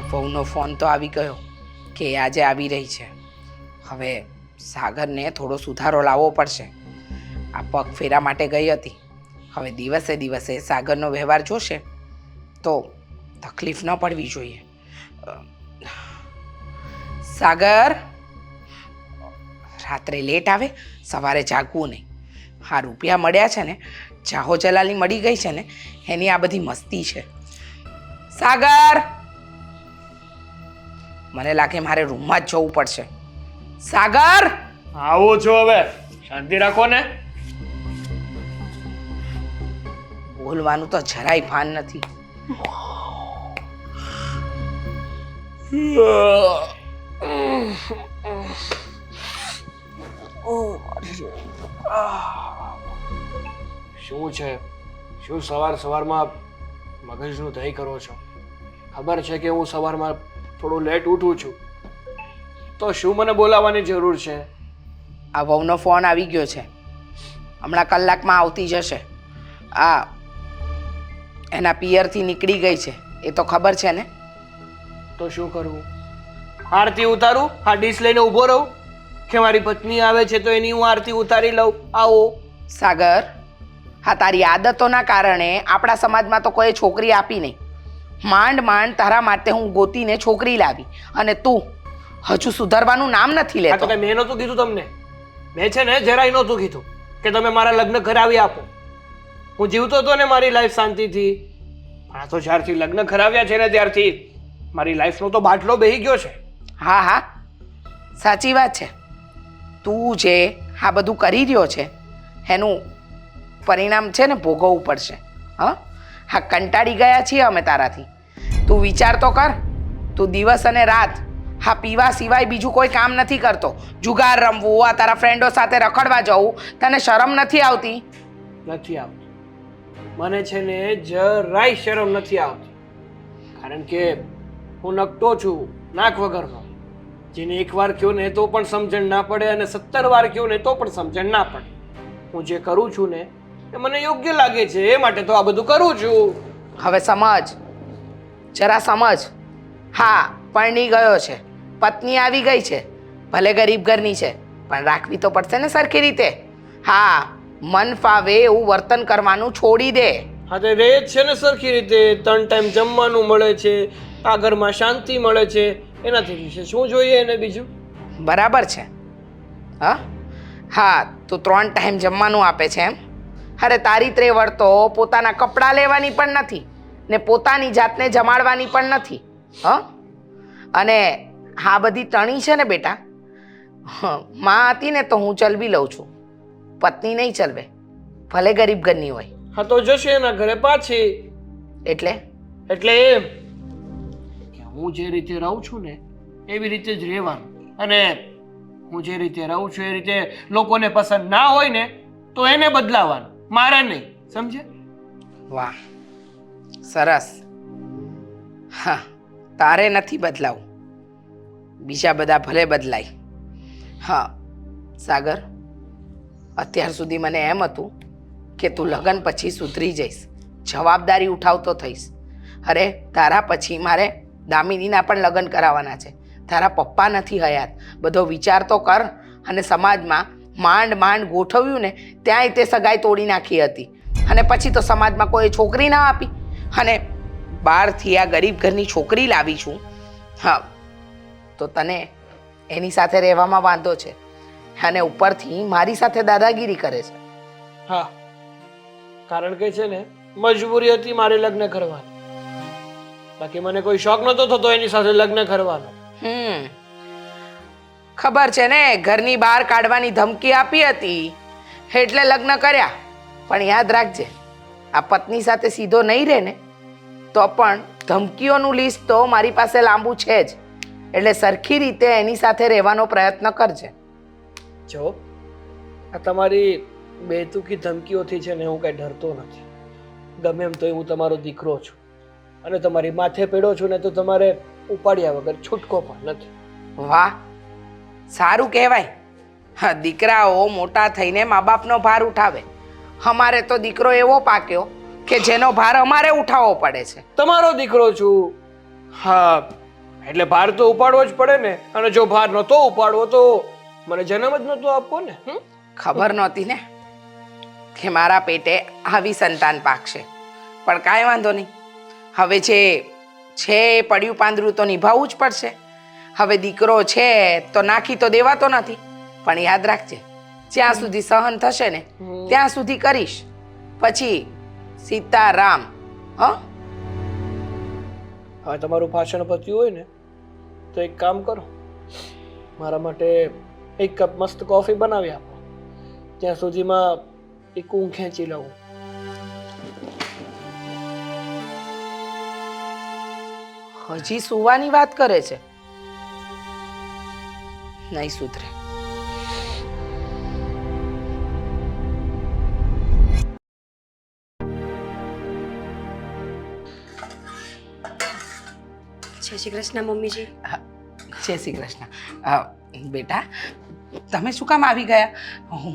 વહુનો phone તો આવી ગયો કે એ આજે આવી રહી છે. હવે સાગરને થોડો સુધારો લાવવો પડશે. આ પગ ફેરા માટે ગઈ હતી. હવે દિવસે દિવસે સાગરનો વ્યવહાર જોશે તો તકલીફ ન પડવી જોઈએ. સાગર રાત્રે લેટ આવે, સવારે જાગવું નહીં. હા, રૂપિયા મળ્યા છે ને, જાહો જલાલી મળી ગઈ છે ને, એની આ બધી મસ્તી છે. સાગર, મને લાગે મારે રૂમમાં જ જવું પડશે. સાગર, આવો છો. હવે શાંતિ રાખો ને. બોલવાનું તો જરાય ભાન નથી. શું છે? શું સવારમાં મગજનું દહીં કરો છો? ખબર છે કે હું સવારમાં થોડું લેટ ઉઠું છું, તો શું મને બોલાવવાની જરૂર છે? આ વહુનો ફોન આવી ગયો છે, હમણાં કલાકમાં આવતી જશે. આ એના પિયરથી નીકળી ગઈ છે, એ તો ખબર છે ને. તો શું કરવું? આરતી ઉતારું? આ ડીશ લઈને ઊભો રહું કે મારી પત્ની આવે છે તો એની હું આરતી ઉતારી લઉં? આવો. સાગર, હા, તારી આદતોના કારણે આપણા સમાજમાં તો કોઈ છોકરી આપી નહીં. માંડ માંડ તારા માટે હું ગોતીને છોકરી લાવી અને તું હજુ સુધારવાનું નામ નથી લેતો. મેં નહોતું કીધું તમને. મેં છે ને જરાય નહોતું કીધું કે તમે મારા લગ્ન કરાવી આપો. હું જીવતો હતો ને મારી લાઈફ શાંતિથી. પણ આ તો જ્યારથી લગ્ન કરાવ્યા છે ને ત્યારથી મારી લાઈફનો તો બાટલો બેહી ગયો છે. હા હા, સાચી વાત છે. તું જે આ બધું કરી રહ્યો છે એનું પરિણામ છે ને ભોગવવું પડશે. હા હા, કંટાળી ગયા છીએ અમે તારાથી. તું વિચાર તો કર. તું દિવસ અને રાત હા પીવા સિવાય બીજું કોઈ કામ નથી કરતો. જુગાર રમવું, આ તારા ફ્રેન્ડો સાથે રખડવા જવું, તને શરમ નથી આવતી? નથી આવતી. મને છે ને જરાય શરમ નથી આવતી. કારણ કે હું નકટો છું, નાક વગરનો. જેને એકવાર કહ્યું ને તો પણ સમજણ ના પડે અને 17 વાર કહ્યું ને તો પણ સમજણ ના પડે. હું જે કરું છું ને એ મને યોગ્ય લાગે છે, એ માટે તો આ બધું કરું છું. હવે સમજ, જરા સમજ. હા, પરણી ગયો છે, પત્ની આવી ગઈ છે, ભલે ગરીબ ઘરની છે પણ રાખવી તો પડશે ને સરખી રીતે. હા, મન ફાવે એવું વર્તન કરવાનું છોડી દે. હા, તે રહે જ છે ને સરખી રીતે. 3 ટાઈમ જમવાનું મળે છે, આ ઘરમાં શાંતિ મળે છે, એનાથી વિશે શું જોઈએ એને બીજું? બરાબર છે. હા હા, તું 3 ટાઈમ જમવાનું આપે છે એમ? અરે તારી ત્રેવડ તો પોતાના કપડાં લેવાની પણ નથી ને પોતાની જાતને જમાડવાની પણ નથી. હા, અને આ બધી ટણી છે ને બેટા, માં હતી ને તો હું ચલવી લઉં છું, પત્ની નહીં ચલવે, ભલે ગરીબ ઘરની હોય. હા, તો જશે એના ઘરે પાછી. એટલે એમ કે હું જે રીતે રહું છું ને એવી રીતે જ રહેવાનું, અને હું જે રીતે રહું છું એ રીતે લોકોને પસંદ ના હોય ને તો એને બદલાવાનું, મારે નહીં. સમજે? વાહ, સરસ. હા, તારે નથી બદલાવું, બીજા બધા ભલે બદલાય. હા સાગર, અત્યાર સુધી મને એમ હતું કે તું લગ્ન પછી સુધરી જઈશ, જવાબદારી ઉઠાવતો થઈશ. અરે તારા પછી મારે દામિનીના પણ લગ્ન કરાવવાના છે. તારા પપ્પા નથી હયાત, બધો વિચાર તો કર. અને સમાજમાં માંડ માંડ ગોઠવ્યું ને ત્યાંય તે સગાઈ તોડી નાખી હતી, અને પછી તો સમાજમાં કોઈ છોકરી ના આપી, અને બહારથી આ ગરીબ ઘરની છોકરી લાવી છું. હા, તો તને એની સાથે રહેવામાં વાંધો છે અને ઉપરથી મારી સાથે દાદાગીરી કરે છે. હા, કારણ કે છે ને મજબૂરી હતી મારે લગ્ન કરવાની, બાકી મને કોઈ શોખ નતો થતો એની સાથે લગ્ન કરવાનો. ખબર છે ને, ઘરની બહાર કાઢવાની ધમકી આપી હતી એટલે લગ્ન કર્યા. પણ યાદ રાખજે, આ પત્ની સાથે સીધો નહીં રહે ને તો પણ ધમકીઓનું લિસ્ટ તો મારી પાસે લાંબુ છે જ. એટલે સરખી રીતે એની સાથે રહેવાનો પ્રયત્ન કરજે. જો આ તમારી બેતુકી ધમકીઓથી છે ને હું કઈ ડરતો નથી. ગમે એમ તોય હું તમારો દીકરો છું, અને તમારી માથે પડ્યો છું ને તો તમારે ઉપાડ્યા વગર છૂટકો પણ નથી. વાહ, સારું કહેવાય. હા, દીકરાઓ મોટા થઈને મા બાપનો ભાર ઉઠાવે. અમારે તો દીકરો એવો પાક્યો કે જેનો ભાર અમારે ઉઠાવવો પડે છે. તમારો દીકરો છું. હા, એટલે ભાર તો ઉપાડવો જ પડે ને, અને જો ભાર નહોતો ઉપાડવો તો મને જન્મ જ નહોતો આપવો ને. ખબર નહોતી ને કે મારા પેટે આવી સંતાન પાકશે, પણ કાંઈ વાંધો નહીં. હવે જે છે એ પડ્યું પાંદરું તો નિભાવવું જ પડશે. હવે દીકરો છે તો નાખી તો દેવાતો નથી, પણ યાદ રાખજે, જ્યાં સુધી સહન થશે ને ત્યાં સુધી કરીશ, પછી સીતારામ. હ હવે તમારું ભાષણ પત્યું હોય ને તો એક કામ કરો, મારા માટે એક કપ મસ્ત કોફી બનાવી આપો, ત્યાં સુધીમાં એક ઊંઘ ખેંચી લઉં. હજી સુવાની વાત કરે છે? નહીં સુધરે. જય શ્રી કૃષ્ણ મમ્મીજી. જય શ્રી કૃષ્ણ. બેટા, તમે શું કામ આવી ગયા?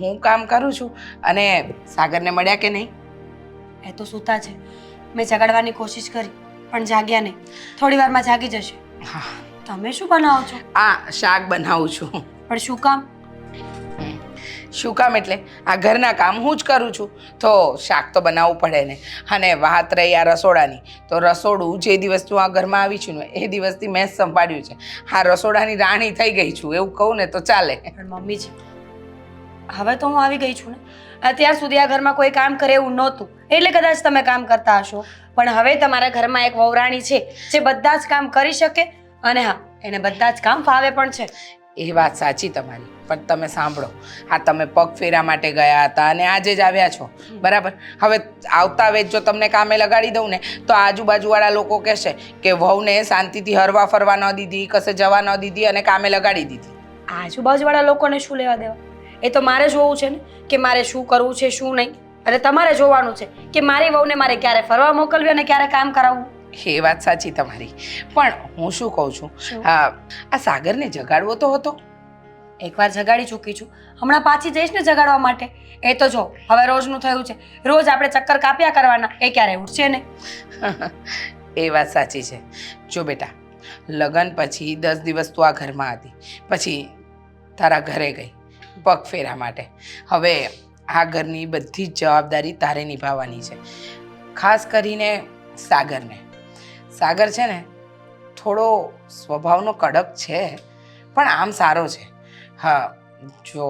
હું કામ કરું છું. અને સાગરને મળ્યા કે નહીં? એ તો સૂતા છે. મેં જગાડવાની કોશિશ કરી પણ જાગ્યા નહીં. થોડી વારમાં જાગી જશે. હા. તમે શું બનાવો છો? આ શાક બનાવું છું. પણ શું કામ? શું કામ એટલે આ ઘરના કામ હું જ કરું છું, તો શાક તો બનાવવું પડે ને. અને વાત રહી આ રસોડાની, તો રસોડું જે દિવસથી હું આ ઘરમાં આવી છું ને એ દિવસથી મેં જ સંભાળ્યું છે. આ રસોડાની રાણી થઈ ગઈ છું એવું કહું ને તો ચાલે. પણ મમ્મીજી, હવે તો હું આવી ગઈ છું ને. અત્યાર સુધી આ ઘરમાં કોઈ કામ કરે એવું નહોતું, એટલે કદાચ તમે કામ કરતા હશો. પણ હવે તમારા ઘરમાં એક વહુરાણી છે જે બધા જ કામ કરી શકે, અને હા, એને બધા જ કામ ફાવે પણ છે. એ વાત સાચી તમારી, પણ તમે સાંભળો, આ તમે પગ ફેરા માટે ગયા હતા અને આજે જ આવ્યા છો, બરાબર? હવે આવતા વેત જો તમને કામે લગાડી દઉં ને તો આજુબાજુવાળા લોકો કહેશે કે વહુને શાંતિથી હરવા ફરવા ન દીધી, કશે જવા ન દીધી અને કામે લગાડી દીધી. આજુબાજુવાળા લોકોને શું લેવા દેવા? એ તો મારે જોવું છે ને કે મારે શું કરવું છે શું નહીં. અને તમારે જોવાનું છે કે મારી વહુને મારે ક્યારે ફરવા મોકલવી અને ક્યારે કામ કરાવવું. એ વાત સાચી તમારી, પણ હું શું કહું છું, આ સાગરને જગાડવો તો હતો. એકવાર જગાડી ચૂકી છું, હમણાં પાછી જઈશ ને જગાડવા માટે. એ તો જો હવે રોજનું થયું છે, રોજ આપણે ચક્કર કાપ્યા કરવાના, એ ક્યારે ઉઠશે ને. એ વાત સાચી છે. જો બેટા, લગ્ન પછી 10 દિવસ તું આ ઘરમાં હતી, પછી તારા ઘરે ગઈ પગ ફેરા માટે. હવે આ ઘરની બધી જ જવાબદારી તારે નિભાવવાની છે, ખાસ કરીને સાગરને. સાગર છે ને થોડો સ્વભાવનો કડક છે, પણ આમ સારો છે. હા, જો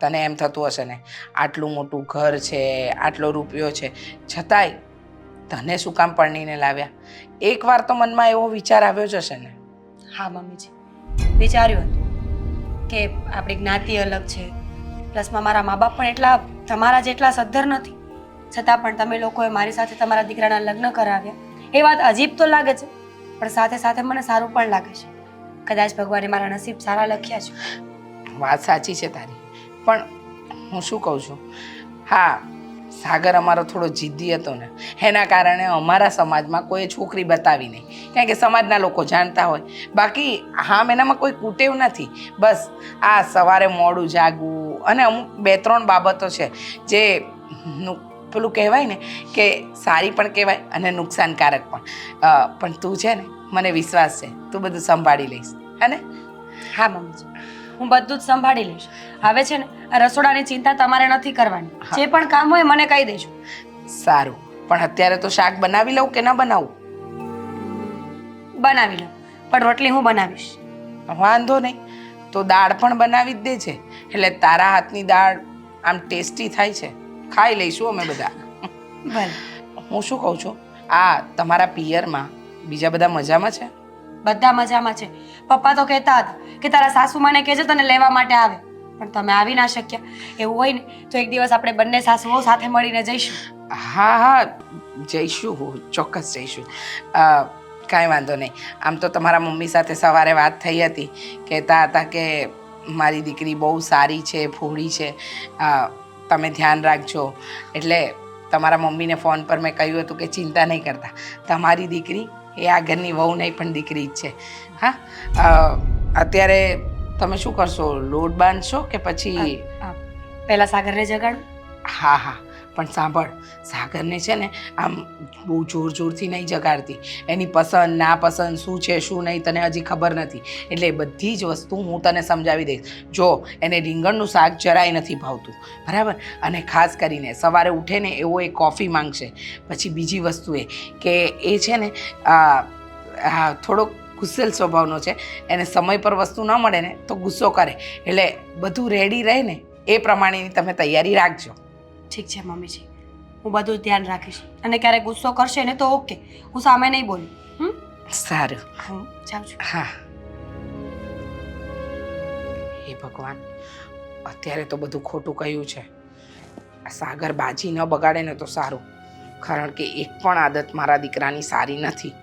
તને એમ થતું હશે ને આટલું મોટું ઘર છે, આટલો રૂપિયો છે, છતાંય તને શું કામ પરણીને લાવ્યા? એકવાર તો મનમાં એવો વિચાર આવ્યો જ હશે ને? હા મમ્મીજી, વિચાર્યું હતું કે આપણી જ્ઞાતિ અલગ છે, પ્લસમાં મારા મા બાપ પણ એટલા તમારા જેટલા સદ્ધર નથી, છતાં પણ તમે લોકોએ મારી સાથે તમારા દીકરાના લગ્ન કરાવ્યા. એ વાત અજીબ તો લાગે છે, પણ સાથે સાથે મને સારું પણ લાગે છે. કદાચ ભગવાને મારા નસીબ સારા લખ્યા છે. વાત સાચી છે તારી, પણ હું શું કહું છું, હા, સાગર અમારો થોડો જિદ્દી હતો ને, એના કારણે અમારા સમાજમાં કોઈ છોકરી બતાવી નહીં, કારણ કે સમાજના લોકો જાણતા હોય. બાકી હા, એનામાં કોઈ કુટેવ નથી. બસ આ સવારે મોડું જાગવું અને અમુક 2-3 બાબતો છે જે પેલું કહેવાય ને કે સારી પણ કહેવાય અને નુકસાનકારક પણ. પણ તું છે ને, મને વિશ્વાસ છે તું બધું સંભાળી લઈશ, હે ને? હા મમ્મીજી, હું બધું જ સંભાળી લઈશ. હવે છે ને આ રસોડાની ચિંતા તમારે નથી કરવાની. જે પણ કામ હોય મને કહી દેજો. સારું, પણ અત્યારે તો શાક બનાવી લઉં કે ના બનાવું? બનાવી લો, પણ રોટલી હું બનાવીશ. વાંધો નહીં, તો દાળ પણ બનાવી જ દે છે, એટલે તારા હાથની દાળ આમ ટેસ્ટી થાય છે, ખાઈ લઈશું અમે બધા. ભલે. હું શું કહું છું, આ તમારા પિયરમાં બીજા બધા મજામાં છે? બધા મજામાં છે. પપ્પા તો કહેતા હતા કે તારા સાસુમાને કહેજે તને લેવા માટે આવે, પણ તમે આવી ના શક્યા. એવું હોય ને તો એક દિવસ આપણે બંને સાસુઓ સાથે મળીને જઈશું. હા હા, જઈશું, ચોક્કસ જઈશું. કાંઈ વાંધો નહીં. આમ તો તમારા મમ્મી સાથે સવારે વાત થઈ હતી, કહેતા હતા કે મારી દીકરી બહુ સારી છે, ભોળી છે, તમે ધ્યાન રાખજો. એટલે તમારા મમ્મીને ફોન પર મેં કહ્યું હતું કે ચિંતા નહીં કરતા, તમારી દીકરી એ આ ઘરની વહુ નહીં પણ દીકરી જ છે. હા, અત્યારે તમે શું કરશો? લોટ બાંધશો કે પછી? પહેલા સાગરને જગાડું. હા હા, પણ સાંભળ, સાગરને છે ને આમ બહુ જોર જોરથી નહીં જગાડતી. એની પસંદ નાપસંદ શું છે શું નહીં તને હજી ખબર નથી, એટલે એ બધી જ વસ્તુ હું તને સમજાવી દઈશ. જો એને રીંગણનું શાક જરાય નથી ભાવતું, બરાબર, અને ખાસ કરીને સવારે ઉઠે ને એવો એ કોફી માંગશે. પછી બીજી વસ્તુ એ કે એ છે ને થોડોક ગુસ્સેલ સ્વભાવનો છે, એને સમય પર વસ્તુ ન મળે ને તો ગુસ્સો કરે. એટલે બધું રેડી રહે ને એ પ્રમાણેની તમે તૈયારી રાખજો. ઠીક છે મમ્મીજી, હું બધું ધ્યાન રાખીશ. અને ક્યારેક ગુસ્સો કરશે ને તો ઓકે, હું સામે નહીં બોલું. સારું, હું જાઉં છું. હા. હે ભગવાન, અત્યારે તો બધું ખોટું કહ્યું છે. આ સાગર બાજી ન બગાડે ને તો સારું, કારણ કે એક પણ આદત મારા દીકરાની સારી નથી.